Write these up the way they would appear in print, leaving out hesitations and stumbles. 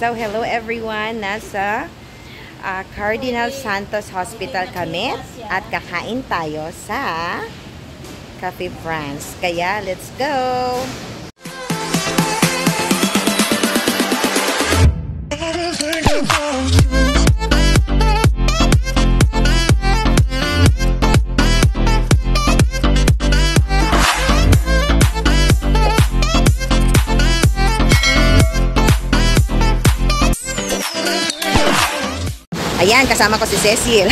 So, hello everyone. Nasa Cardinal Santos Hospital kami at kakain tayo sa Cafe France. Kaya, let's go! Ayan, kasama ko si Cecil.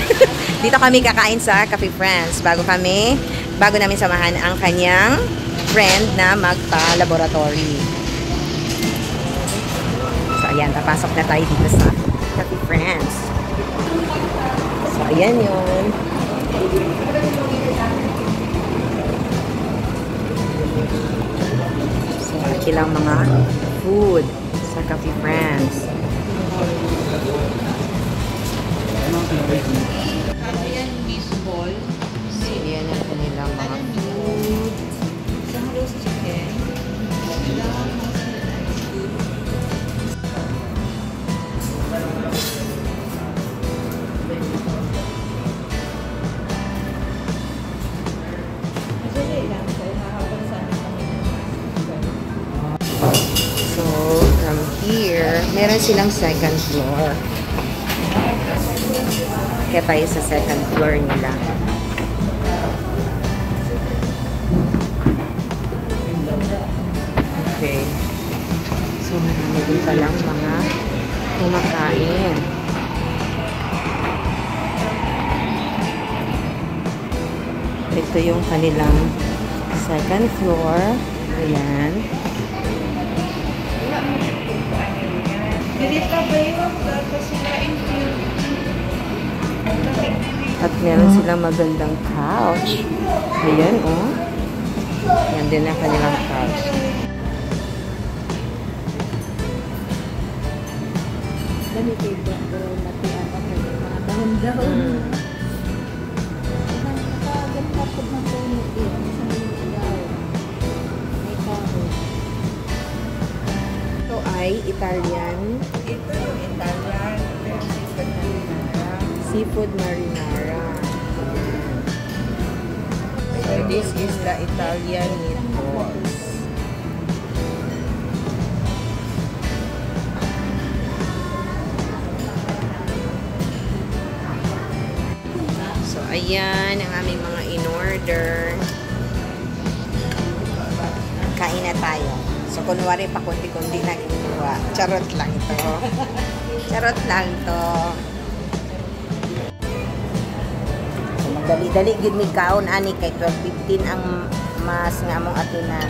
Dito kami kakain sa Cafe France. Bago namin samahan ang kanyang friend na magpa-laboratory. So, ayan, papasok na tayo dito sa Cafe France. So, ayan yun. So, ilang mga food sa Cafe France. Ayan, meatball. Yan ang kanilang mga food. Isang roast chicken. So, from here, meron silang second floor. Kaya tayo sa second floor nila. Okay. So, marami din palang mga kumakain. Ito yung kanilang second floor. Ayan. At meron silang magandang couch. Ayan, oh. Yan din ang kanilang couch. Dami kayo pero matiyan ako mga dahon-dahon. Nakaganda po ng puno din. May kahoy. Ito ay Italian. Ito yung Italian. Seafood marinara. So this is the Italian meatballs. So, ayan ang aming mga in-order. Kain na tayo. So, kunwari pa kundi-kundi na kinuha. Charot lang ito. Charot lang ito. Dali-dali gid mi kaon ani kay 12:15 ang mas nga among atinan.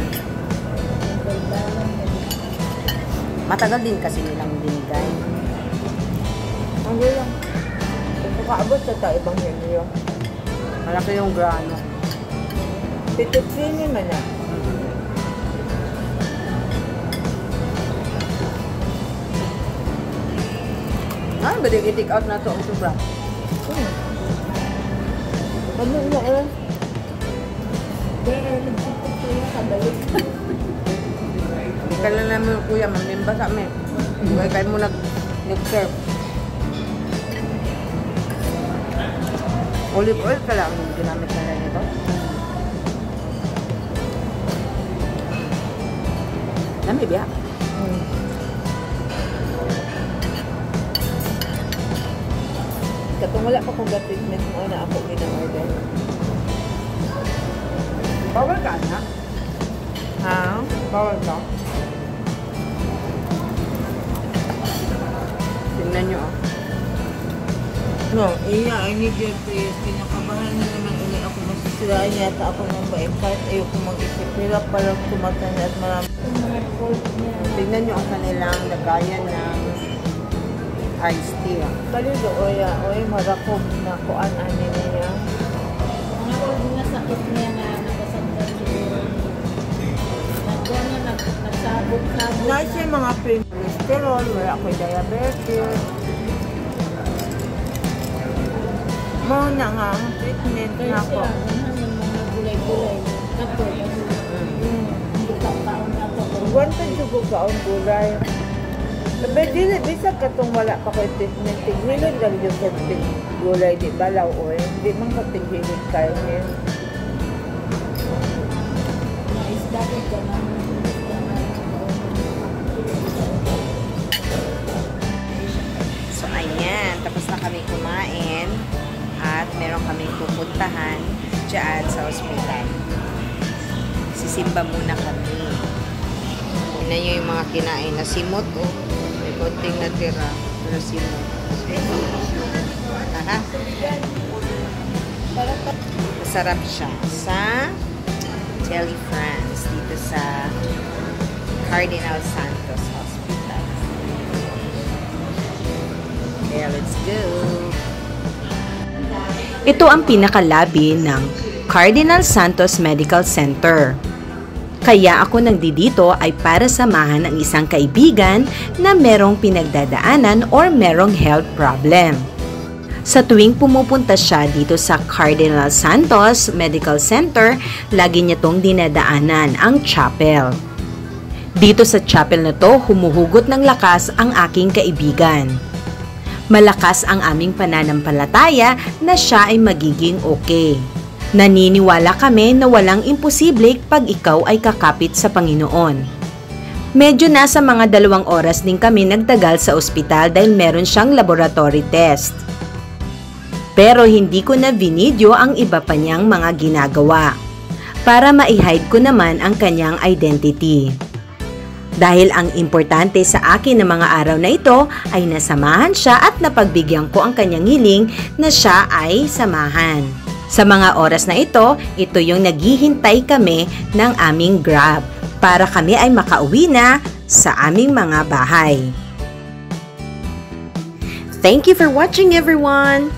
Matagal din kasi nilang binigay. Ano lang? Kung kaabot sa ta ibang henyo. Malaki yung grano. Fettuccine man na. Ba i-take out na to ang sobra. Ano na eh? Kaya nagtutog ko yung kabalik. Hindi ka lang namin kuya, mamimba sa amin. Huwag kayo mo nag-serve. Olive oil ka lang yung ginamit na rin ito. Dami biya. Katong wala pa kong treatment mo na ako gina-order. Bawal ka na? Ha? Bawal ka? Tingnan nyo ah. No, iya, I need your prayers. Kinakabahan na naman ulit ako. Masisiraan yata ako ng baeng kahit ayoko mag-isip. Hirap parang tumatanda at marami. Tingnan nyo ang kanilang lagayan ng iced tea. Kali do, oya, marakog na kuan ani niya. Ang huwag na sakit niya na nakasagdan siguro. Nagkuhan na nagsabog-sabog na. Nice yung mga cholesterol, wala ako'y diabetes. Mo na nga ang treatment Kaya na ako. siya, yung mga gulay-gulay. Kato, butak taon na ito. Guwantan yung kaon gulay. But dili, bisa katong wala pa ko treatment. Tinghilig lang yung konting gulay, di balaw o hindi man ka tinghilig kainin. Naisda ko ka na. So, ayan. Tapos na kami kumain. At meron kaming pupuntahan dyan sa ospital. Sisimba muna kami. Tignan nyo yung mga kinain na simot, oh. May konting natira. Pero simot. Aha. Masarap siya sa Jelly France dito sa Cardinal Santos Hospital. Okay, let's go. Ito ang pinakalabi ng Cardinal Santos Medical Center. Kaya ako nandito ay para samahan ang isang kaibigan na merong pinagdadaanan or merong health problem. Sa tuwing pumupunta siya dito sa Cardinal Santos Medical Center, lagi niya tong dinadaanan ang chapel. Dito sa chapel na to, humuhugot ng lakas ang aking kaibigan. Malakas ang aming pananampalataya na siya ay magiging okay. Naniniwala kami na walang imposible pag ikaw ay kakapit sa Panginoon. Medyo nasa mga 2 oras din kami nagtagal sa ospital dahil meron siyang laboratory test. Pero hindi ko na binidyo ang iba pa niyang mga ginagawa para ma-hide ko naman ang kanyang identity. Dahil ang importante sa akin ng mga araw na ito ay nasamahan siya at napagbigyan ko ang kanyang hiling na siya ay samahan. Sa mga oras na ito yung naghihintay kami ng aming Grab para kami ay makauwi na sa aming mga bahay. Thank you for watching, everyone!